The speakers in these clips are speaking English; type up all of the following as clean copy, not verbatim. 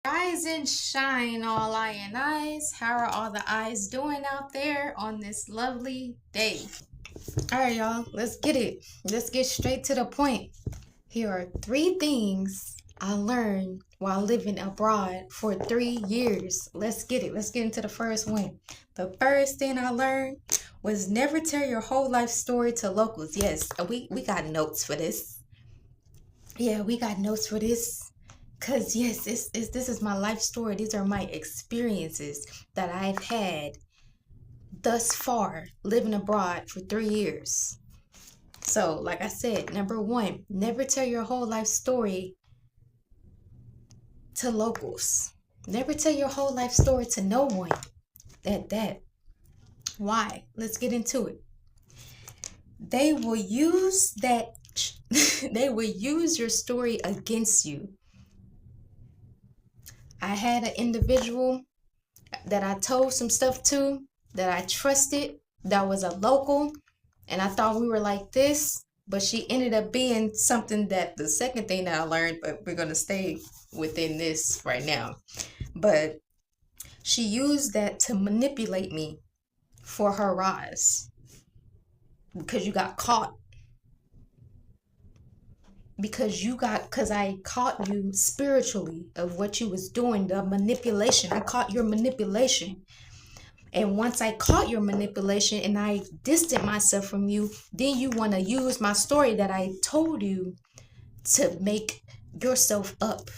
Rise and shine, all I and eyes. How are all the eyes doing out there on this lovely day? All right, y'all, let's get it. Let's get straight to the point. Here are 3 things I learned while living abroad for 3 years. Let's get it. Let's get into the first one. The first thing I learned was never tell your whole life story to locals. Yes, we got notes for this. Yeah, we got notes for this. Cause yes, this is my life story. These are my experiences that I've had thus far living abroad for 3 years. So, like I said, number one, never tell your whole life story to locals. Never tell your whole life story to no one. That. Why? Let's get into it. They will use that. They will use your story against you. I had an individual that I told some stuff to, that I trusted, that was a local, and I thought we were like this, but she ended up being something that the second thing that I learned, but we're going to stay within this right now. But she used that to manipulate me for her rise because you got caught. Because I caught you spiritually of what you was doing, the manipulation. I caught your manipulation. And once I caught your manipulation and I distanced myself from you, then you want to use my story that I told you to make yourself up.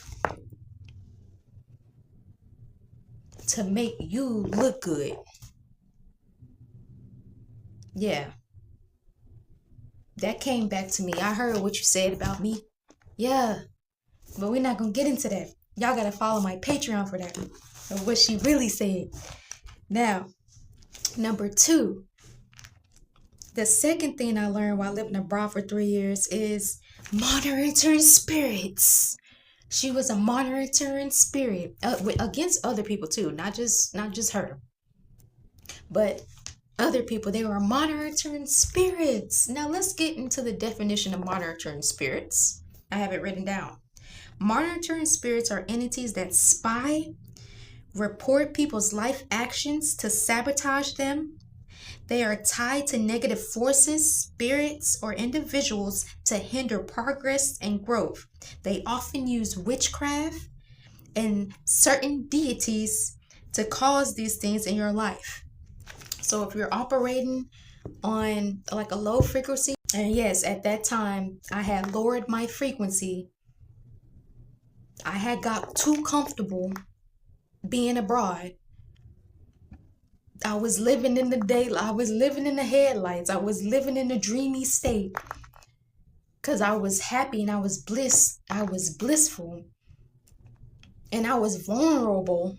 To make you look good. Yeah. That came back to me. I heard what you said about me. Yeah. But we're not going to get into that. Y'all got to follow my Patreon for that. Of what she really said. Now, number 2. The second thing I learned while living abroad for 3 years is monitoring spirits. She was a monitoring spirit against other people too, not just her, but other people. They were monitoring spirits. Now let's get into the definition of monitoring spirits. I have it written down. Monitoring spirits are entities that spy, report people's life actions to sabotage them. They are tied to negative forces, spirits, or individuals to hinder progress and growth. They often use witchcraft and certain deities to cause these things in your life. So if you're operating on like a low frequency, and yes, at that time, I had lowered my frequency. I had got too comfortable being abroad. I was living in the daylight. I was living in the headlights. I was living in a dreamy state. Because I was happy and I was blissful. And I was vulnerable.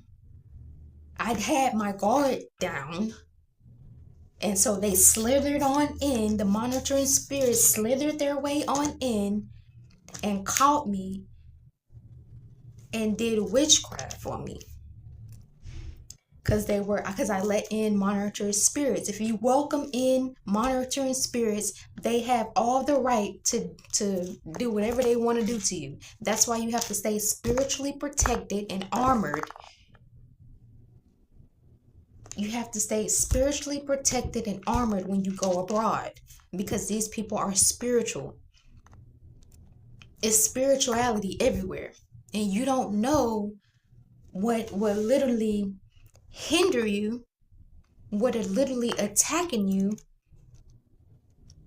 I'd had my guard down. And so they slithered on in. The monitoring spirits slithered their way on in and caught me and did witchcraft for me. Because I let in monitoring spirits. If you welcome in monitoring spirits, they have all the right to do whatever they want to do to you. That's why you have to stay spiritually protected and armored. You have to stay spiritually protected and armored when you go abroad, because these people are spiritual. It's spirituality everywhere. And you don't know what literally hinder you, what are literally attacking you,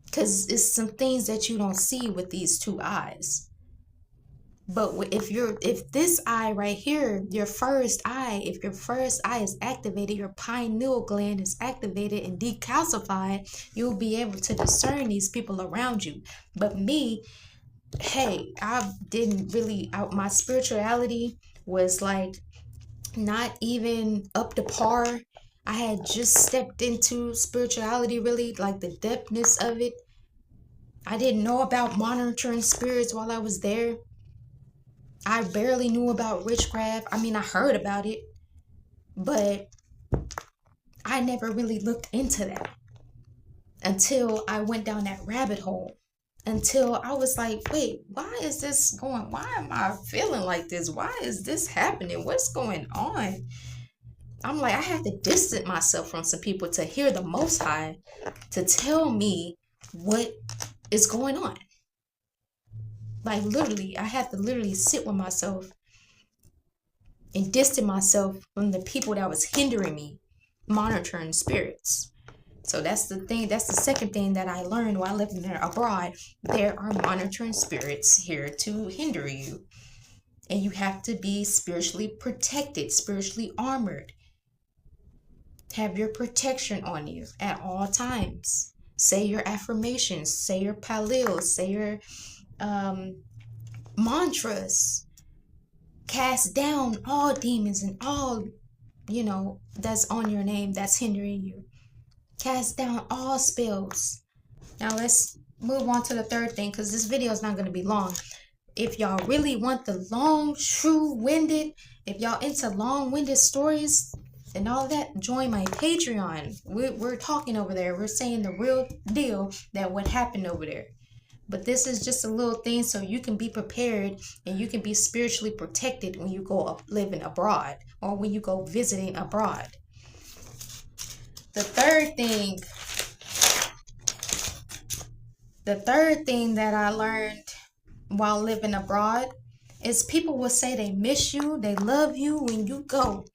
because it's some things that you don't see with these 2 eyes. But if this eye right here, if your first eye is activated, your pineal gland is activated and decalcified, you'll be able to discern these people around you. But me, hey, I didn't really, my spirituality was like not even up to par. I had just stepped into spirituality, really, like the depthness of it. I didn't know about monitoring spirits while I was there. I barely knew about witchcraft. I mean, I heard about it, but I never really looked into that until I went down that rabbit hole until I was like, wait, why is this going? Why am I feeling like this? Why is this happening? What's going on? I'm like, I have to distance myself from some people to hear the Most High to tell me what is going on. Like literally, I had to literally sit with myself and distance myself from the people that was hindering me, monitoring spirits. So that's the thing. That's the second thing that I learned while living there abroad. There are monitoring spirits here to hinder you. And you have to be spiritually protected, spiritually armored. Have your protection on you at all times. Say your affirmations, say your palils, say your mantras. Cast down all demons and all, that's on your name that's hindering you. Cast down all spells. Now let's move on to the third thing, because this video is not going to be long. If y'all really want the long, true-winded, if y'all into long-winded stories and all that, join my Patreon. We're talking over there. We're saying the real deal that what happened over there. But this is just a little thing so you can be prepared and you can be spiritually protected when you go living abroad or when you go visiting abroad. The third thing that I learned while living abroad is people will say they miss you, they love you when you go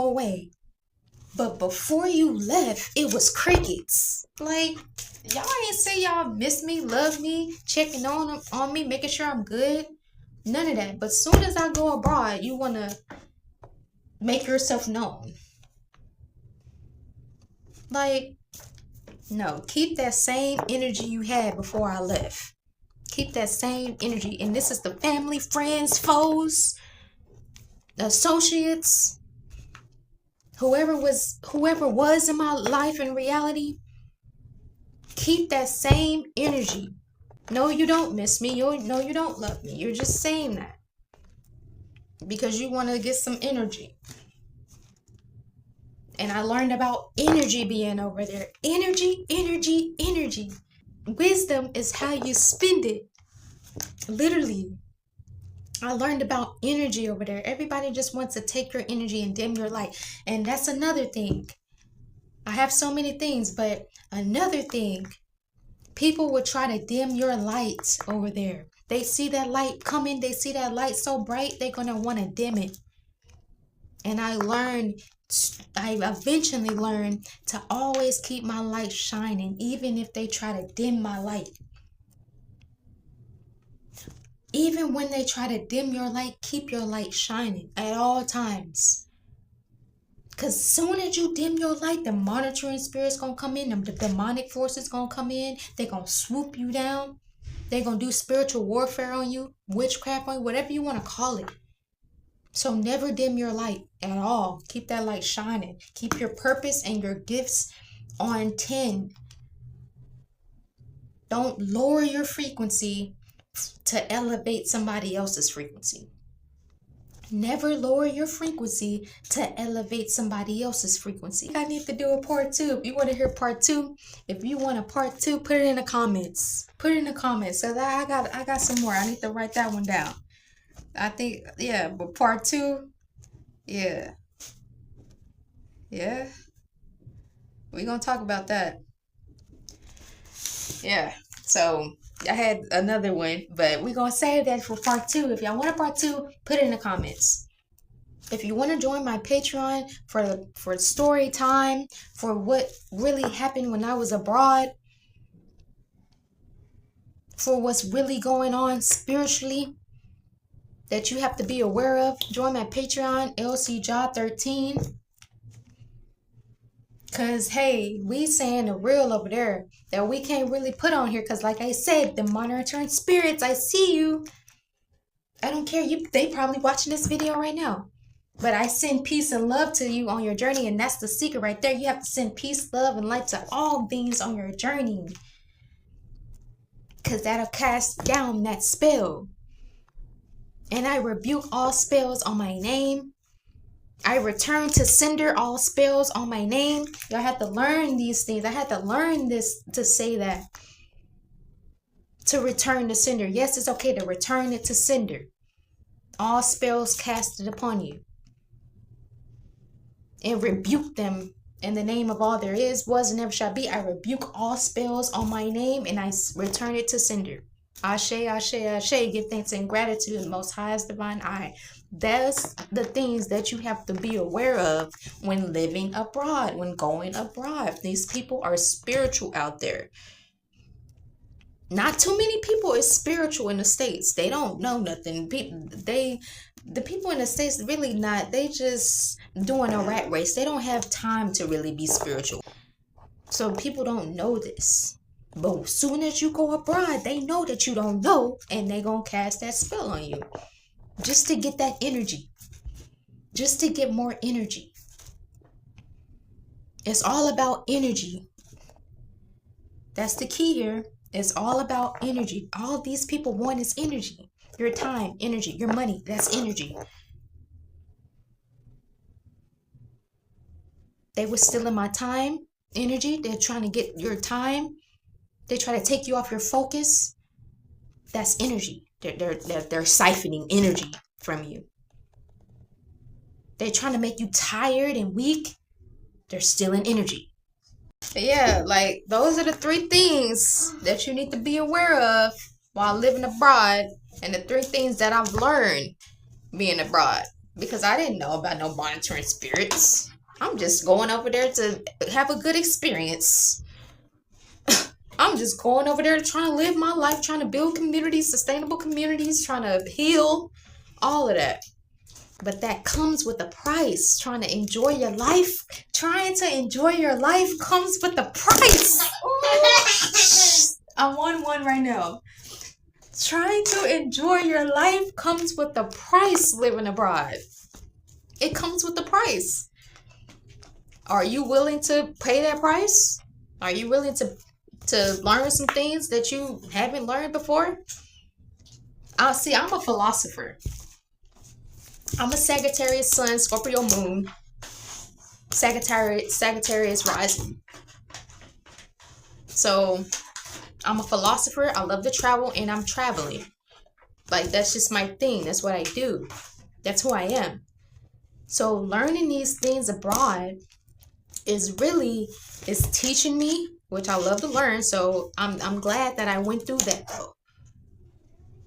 away. But before you left, it was crickets. Like, y'all ain't say y'all miss me, love me, checking on me, making sure I'm good. None of that. But soon as I go abroad, you want to make yourself known. Like, no, keep that same energy you had before I left. Keep that same energy. And this is the family, friends, foes, associates, whoever was in my life in reality. Keep that same energy. No, you don't miss me. No, you don't love me. You're just saying that because you want to get some energy. And I learned about energy being over there. Energy, energy, energy. Wisdom is how you spend it. Literally. I learned about energy over there. Everybody just wants to take your energy and dim your light. And that's another thing. I have so many things, but another thing, people will try to dim your light over there. They see that light coming. They see that light so bright, they're going to want to dim it. And I eventually learned to always keep my light shining, even if they try to dim my light. Even when they try to dim your light, keep your light shining at all times. Because soon as you dim your light, the monitoring spirits going to come in. The demonic forces going to come in. They're going to swoop you down. They're going to do spiritual warfare on you, witchcraft on you, whatever you want to call it. So never dim your light at all. Keep that light shining. Keep your purpose and your gifts on 10. Don't lower your frequency to elevate somebody else's frequency. Never lower your frequency to elevate somebody else's frequency. I need to do a part 2. If you want to hear part 2, if you want a part 2, put it in the comments. Put it in the comments. So that I got some more. I need to write that one down. I think, yeah, but part 2, yeah. Yeah. We're going to talk about that. Yeah. So I had another one, but we're going to save that for part 2. If y'all want a part 2, put it in the comments. If you want to join my Patreon for story time, for what really happened when I was abroad, for what's really going on spiritually that you have to be aware of, join my Pateron Elseajah13. Because, hey, we saying the real over there that we can't really put on here. Because, like I said, the monitoring spirits, I see you. I don't care. They probably watching this video right now. But I send peace and love to you on your journey. And that's the secret right there. You have to send peace, love, and light to all beings on your journey. Because that'll cast down that spell. And I rebuke all spells on my name. I return to sender all spells on my name. Y'all have to learn these things. I had to learn this to say that. to return to sender. Yes, it's okay to return it to sender. All spells casted upon you. And rebuke them in the name of all there is, was, and never shall be. I rebuke all spells on my name and I return it to sender. Ashe, ashe, ashe. Give thanks and gratitude, most highest divine I. That's the things that you have to be aware of when living abroad, when going abroad. These people are spiritual out there. Not too many people is spiritual in the States. They don't know nothing. The people in the States really not. They just doing a rat race. They don't have time to really be spiritual. So people don't know this. But as soon as you go abroad, they know that you don't know, and they gonna cast that spell on you. Just to get that energy. Just to get more energy. It's all about energy. That's the key here. It's all about energy. All these people want is energy. Your time, energy, your money, that's energy. They were stealing my time, energy. They're trying to get your time. They try to take you off your focus. That's energy. They're siphoning energy from you. They're trying to make you tired and weak. They're stealing energy. Yeah, like those are the 3 things that you need to be aware of while living abroad, and the 3 things that I've learned being abroad, because I didn't know about no monitoring spirits. I'm just going over there to have a good experience. I'm just going over there trying to live my life, trying to build communities, sustainable communities, trying to heal, all of that. But that comes with a price. Trying to enjoy your life. Trying to enjoy your life comes with a price. I'm on one right now. Trying to enjoy your life comes with a price living abroad. It comes with a price. Are you willing to pay that price? Are you willing to learn some things that you haven't learned before? See, I'm a philosopher. I'm a Sagittarius sun, Scorpio moon, Sagittarius rising. So I'm a philosopher. I love to travel, and I'm traveling. Like, that's just my thing. That's what I do. That's who I am. So learning these things abroad is teaching me, which I love to learn. So I'm glad that I went through that, though.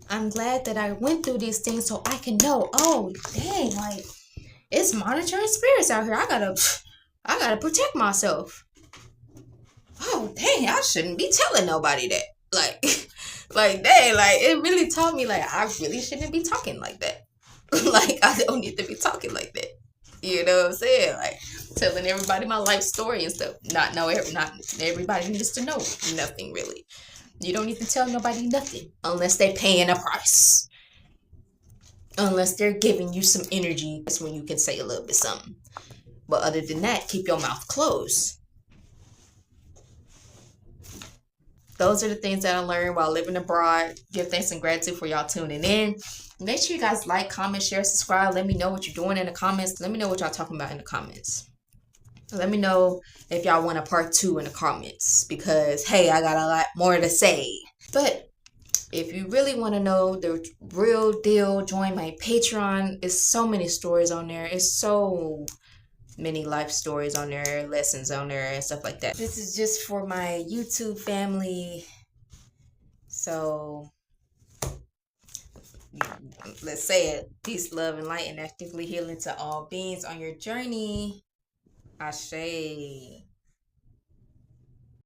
I'm glad that I went through these things so I can know, oh, dang, like, it's monitoring spirits out here. I gotta protect myself. Oh, dang, I shouldn't be telling nobody that. Like, dang, like, it really taught me, like, I really shouldn't be talking like that. Like, I don't need to be talking like that. You know what I'm saying? Like, telling everybody my life story and stuff. Not everybody needs to know nothing, really. You don't need to tell nobody nothing unless they're paying a price. Unless they're giving you some energy. That's when you can say a little bit something. But other than that, keep your mouth closed. Those are the things that I learned while living abroad. Give thanks and gratitude for y'all tuning in. Make sure you guys like, comment, share, subscribe. Let me know what you're doing in the comments. Let me know what y'all talking about in the comments. Let me know if y'all want a part 2 in the comments, because, hey, I got a lot more to say. But if you really want to know the real deal, join my Patreon. It's so many stories on there. It's so many life stories on there, lessons on there, and stuff like that. This is just for my YouTube family. So let's say it. Peace, love, and light, and actively healing to all beings on your journey. Ashe.